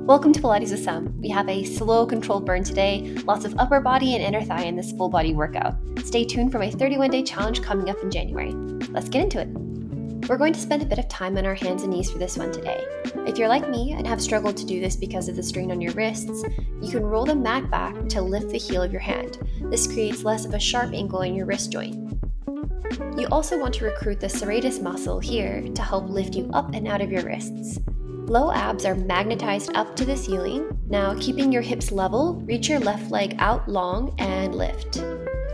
Welcome to Pilates with Sam. We have a slow, controlled burn today, lots of upper body and inner thigh in this full body workout. Stay tuned for my 31-day challenge coming up in January. Let's get into it. We're going to spend a bit of time on our hands and knees for this one today. If you're like me and have struggled to do this because of the strain on your wrists, you can roll the mat back to lift the heel of your hand. This creates less of a sharp angle in your wrist joint. You also want to recruit the serratus muscle here to help lift you up and out of your wrists. Low abs are magnetized up to the ceiling. Now, keeping your hips level, reach your left leg out long and lift.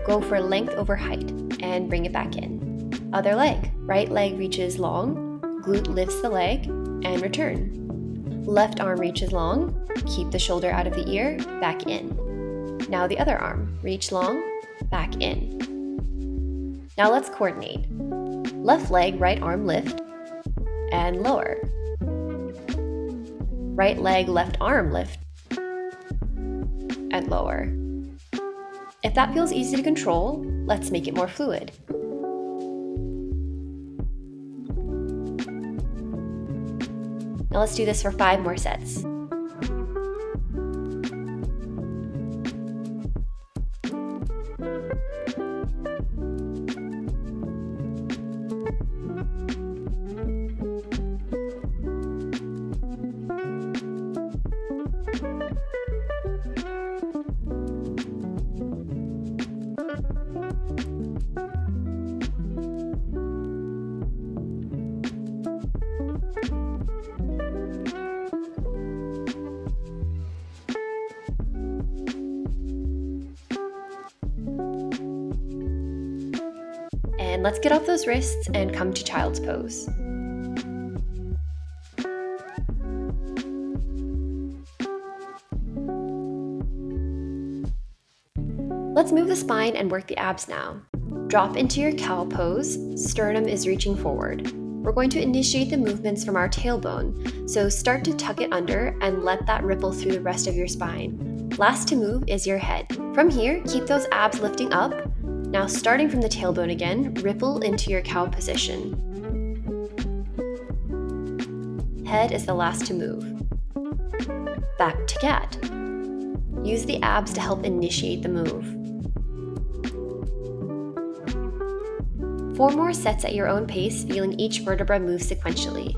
Go for length over height and bring it back in. Other leg, right leg reaches long, glute lifts the leg, and return. Left arm reaches long, keep the shoulder out of the ear, back in. Now the other arm, reach long, back in. Now let's coordinate. Left leg, right arm lift, and lower. Right leg, left arm lift, and lower. If that feels easy to control, let's make it more fluid. Now let's do this for 5 more sets. And let's get off those wrists and come to child's pose. Let's move the spine and work the abs now. Drop into your cow pose, sternum is reaching forward. We're going to initiate the movements from our tailbone, so start to tuck it under and let that ripple through the rest of your spine. Last to move is your head. From here, keep those abs lifting up. Now starting from the tailbone again, ripple into your cow position. Head is the last to move. Back to cat. Use the abs to help initiate the move. 4 more sets at your own pace, feeling each vertebra move sequentially.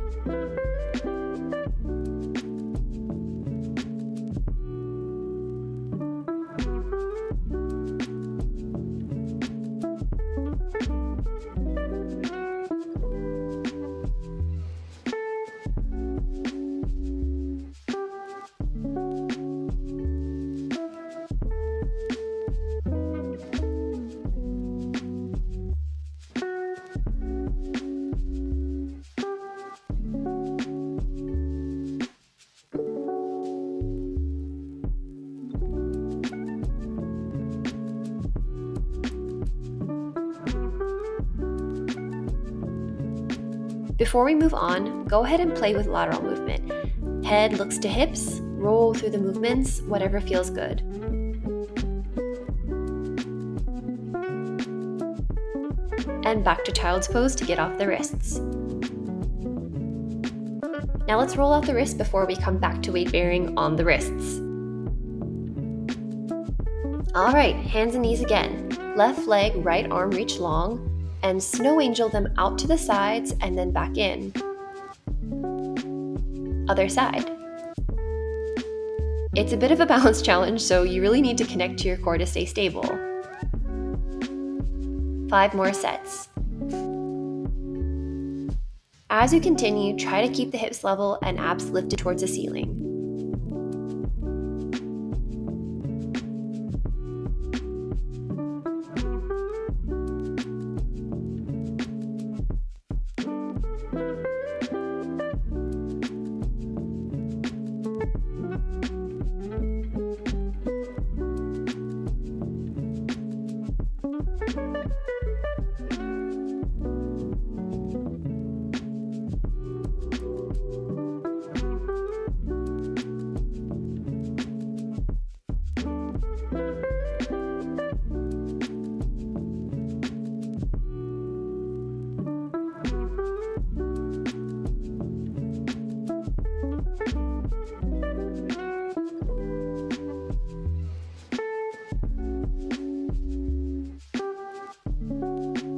Before we move on, go ahead and play with lateral movement. Head looks to hips, roll through the movements, whatever feels good. And back to child's pose to get off the wrists. Now let's roll out the wrists before we come back to weight bearing on the wrists. All right, hands and knees again. Left leg, right arm reach long, and snow angel them out to the sides and then back in. Other side. It's a bit of a balance challenge, so you really need to connect to your core to stay stable. 5 more sets. As you continue, try to keep the hips level and abs lifted towards the ceiling.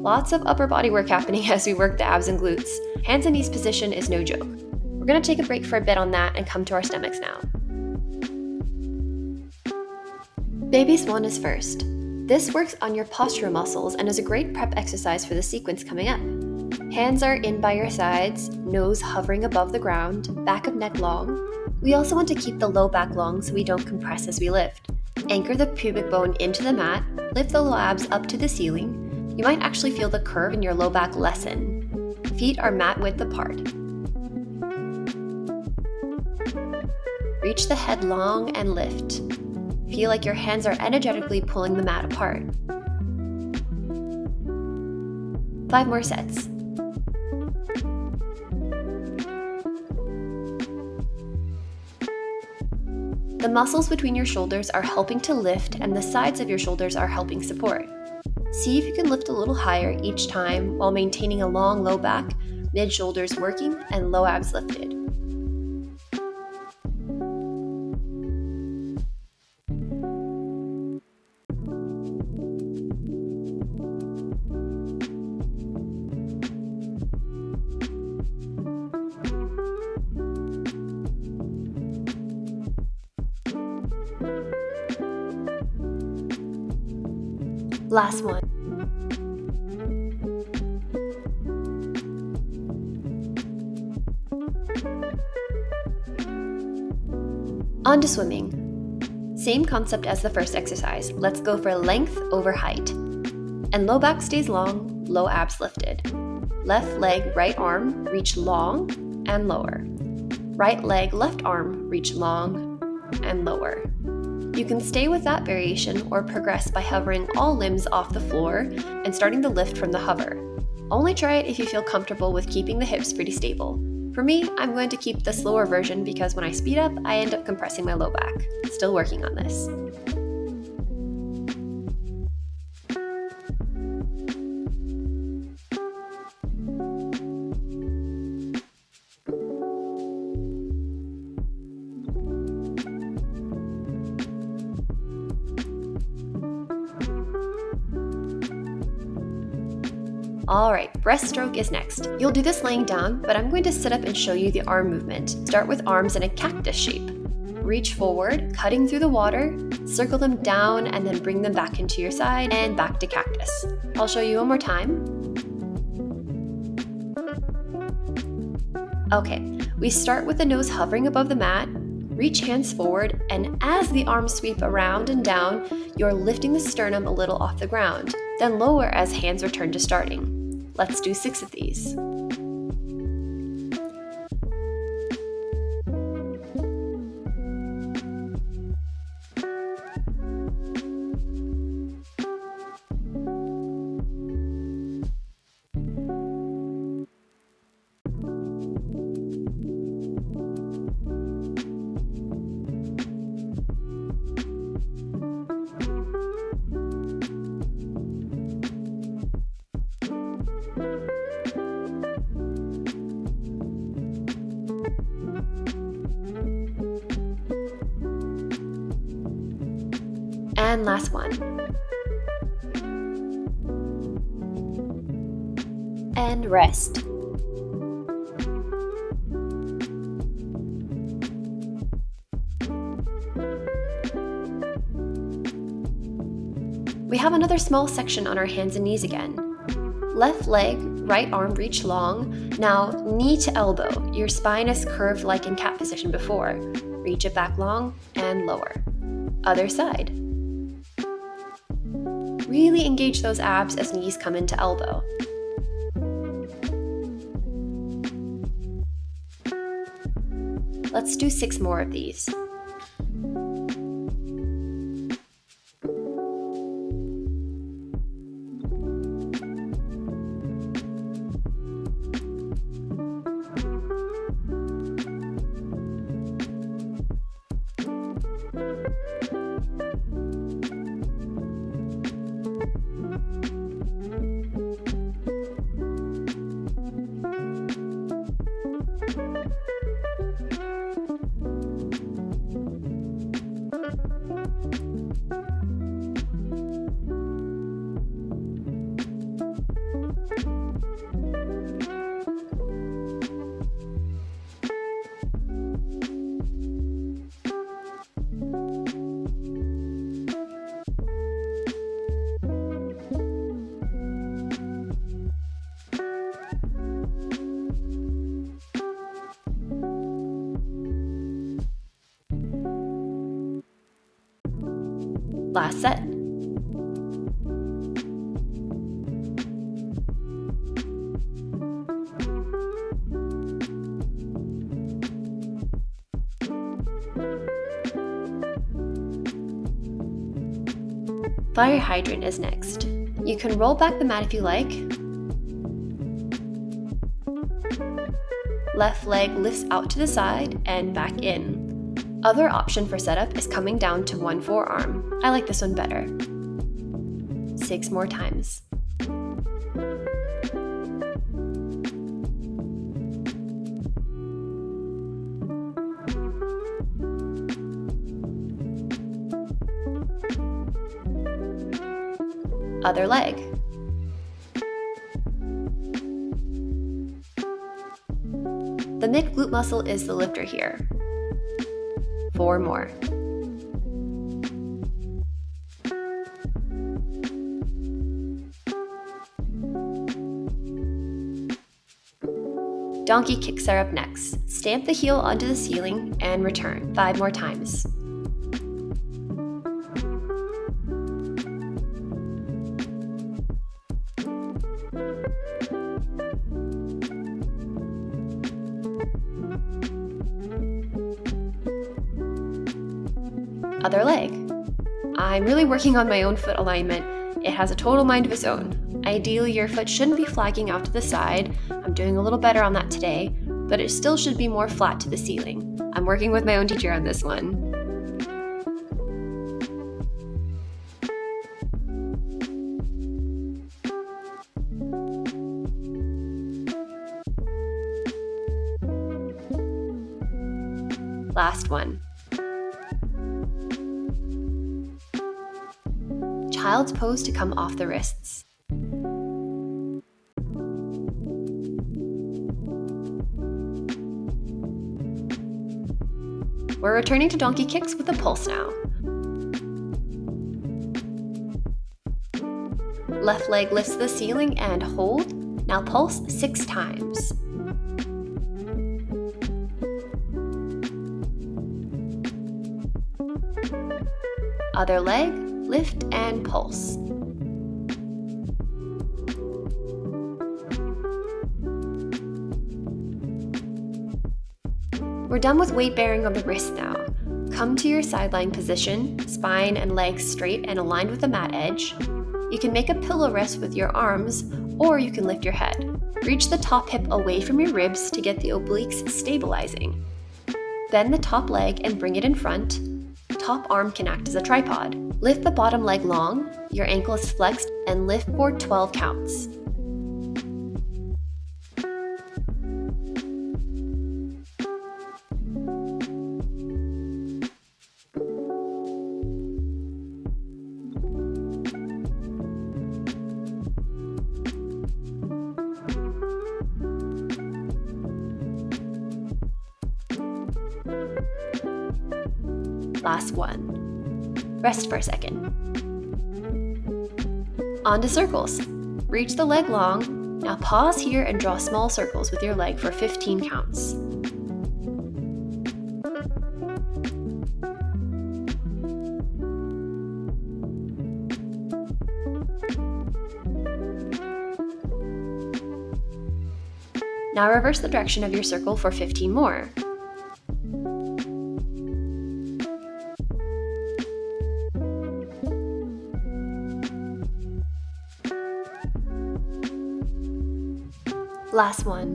Lots of upper body work happening as we work the abs and glutes. Hands and knees position is no joke. We're going to take a break for a bit on that and come to our stomachs now. Baby Swan is first. This works on your postural muscles and is a great prep exercise for the sequence coming up. Hands are in by your sides, nose hovering above the ground, back of neck long. We also want to keep the low back long so we don't compress as we lift. Anchor the pubic bone into the mat, lift the low abs up to the ceiling. You might actually feel the curve in your low back lessen. Feet are mat width apart. Reach the head long and lift. Feel like your hands are energetically pulling the mat apart. 5 more sets. The muscles between your shoulders are helping to lift, and the sides of your shoulders are helping support. See if you can lift a little higher each time while maintaining a long low back, mid-shoulders working, and low abs lifted. Last one. On to swimming. Same concept as the first exercise. Let's go for length over height. And low back stays long, low abs lifted. Left leg, right arm, reach long and lower. Right leg, left arm, reach long and lower. You can stay with that variation or progress by hovering all limbs off the floor and starting the lift from the hover. Only try it if you feel comfortable with keeping the hips pretty stable. For me, I'm going to keep the slower version because when I speed up, I end up compressing my low back. Still working on this. Alright, breaststroke is next. You'll do this laying down, but I'm going to sit up and show you the arm movement. Start with arms in a cactus shape. Reach forward, cutting through the water, circle them down, and then bring them back into your side and back to cactus. I'll show you one more time. Okay, we start with the nose hovering above the mat, reach hands forward, and as the arms sweep around and down, you're lifting the sternum a little off the ground, then lower as hands return to starting. Let's do 6 of these. And last one. And rest. We have another small section on our hands and knees again. Left leg, right arm reach long. Now knee to elbow. Your spine is curved like in cat position before. Reach it back long and lower. Other side. Really engage those abs as knees come into elbow. Let's do 6 more of these. Last set. Fire hydrant is next. You can roll back the mat if you like. Left leg lifts out to the side and back in. Other option for setup is coming down to one forearm. I like this one better. 6 more times. Other leg. The mid glute muscle is the lifter here. 4 more. Donkey kicks are up next. Stamp the heel onto the ceiling and return. 5 more times. Other leg. I'm really working on my own foot alignment. It has a total mind of its own. Ideally, your foot shouldn't be flagging out to the side. I'm doing a little better on that today, but it still should be more flat to the ceiling. I'm working with my own teacher on this one. Last one. Child's pose to come off the wrists. We're returning to donkey kicks with a pulse now. Left leg lifts the ceiling and hold. Now pulse 6 times. Other leg, lift and pulse. We're done with weight bearing on the wrist now. Come to your sideline position, spine and legs straight and aligned with the mat edge. You can make a pillow rest with your arms, or you can lift your head. Reach the top hip away from your ribs to get the obliques stabilizing. Bend the top leg and bring it in front. Top arm can act as a tripod. Lift the bottom leg long, your ankle is flexed, and lift for 12 counts. Last one. Rest for a second. On to circles. Reach the leg long. Now pause here and draw small circles with your leg for 15 counts. Now reverse the direction of your circle for 15 more. Last one.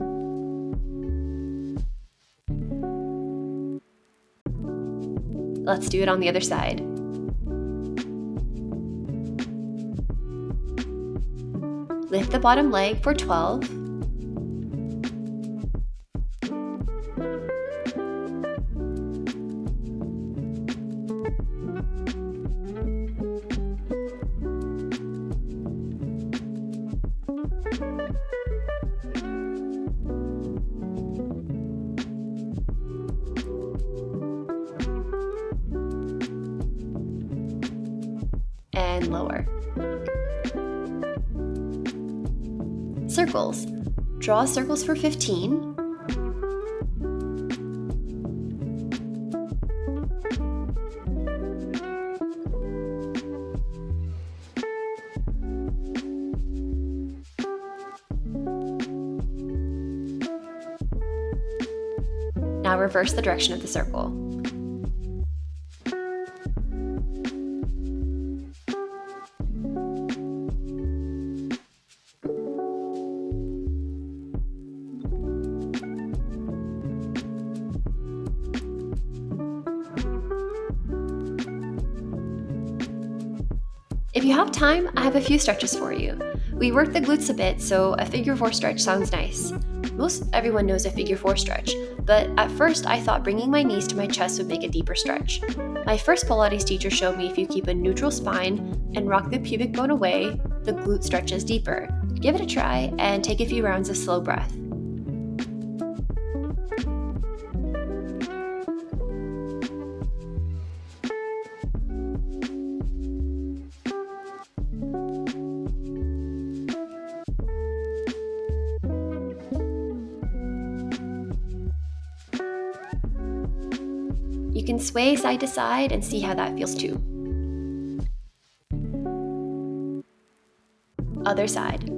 Let's do it on the other side. Lift the bottom leg for 12. And lower. Circles. Draw circles for 15. reverse the direction of the circle. If you have time, I have a few stretches for you. We worked the glutes a bit, so a figure 4 stretch sounds nice. Most everyone knows a figure 4 stretch, but at first I thought bringing my knees to my chest would make a deeper stretch. My first Pilates teacher showed me if you keep a neutral spine and rock the pubic bone away, the glute stretches deeper. Give it a try and take a few rounds of slow breath. You can sway side to side and see how that feels too. Other side.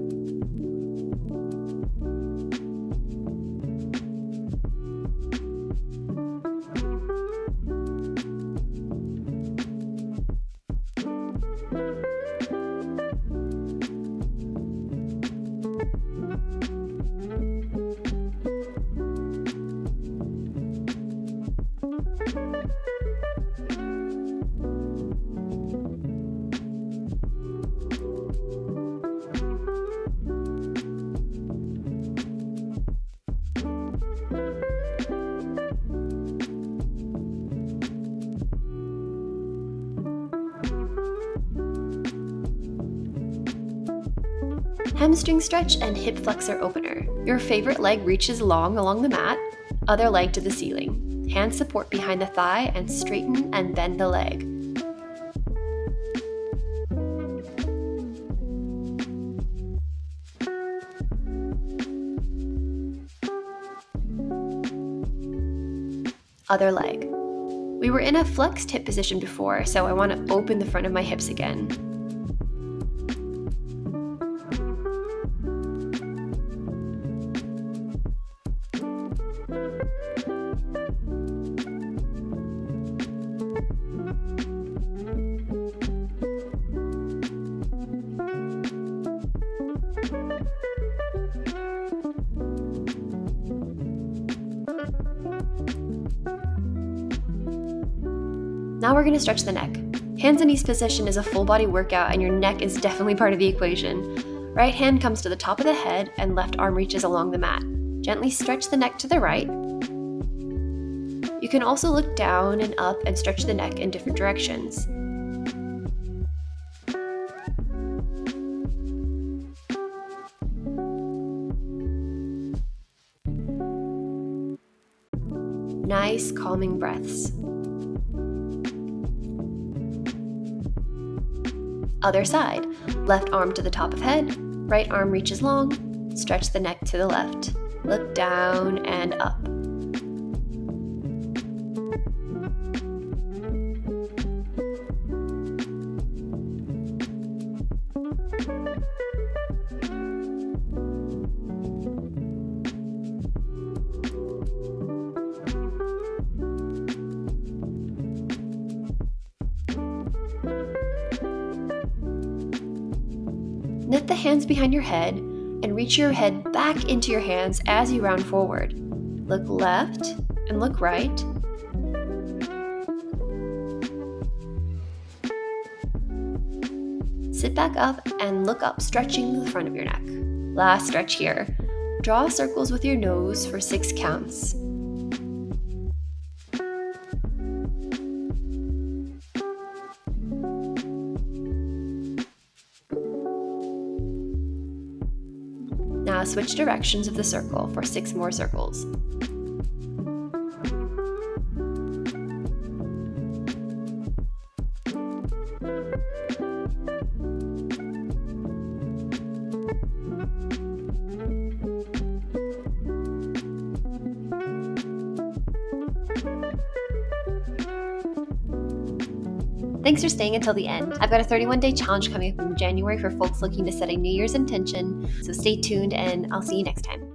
Hamstring stretch and hip flexor opener. Your favorite leg reaches long along the mat, other leg to the ceiling. Hands support behind the thigh and straighten and bend the leg. Other leg. We were in a flexed hip position before, so I want to open the front of my hips again. Now we're going to stretch the neck. Hands and knees position is a full body workout and your neck is definitely part of the equation. Right hand comes to the top of the head and left arm reaches along the mat. Gently stretch the neck to the right. You can also look down and up and stretch the neck in different directions. Nice, calming breaths. Other side. Left arm to the top of head, right arm reaches long, stretch the neck to the left. Look down and up. Knit the hands behind your head and reach your head back into your hands as you round forward. Look left and look right. Sit back up and look up, stretching the front of your neck. Last stretch here. Draw circles with your nose for 6 counts. Now switch directions of the circle for 6 more circles. Thanks for staying until the end. I've got a 31-day challenge coming up in January for folks looking to set a New Year's intention, so stay tuned and I'll see you next time.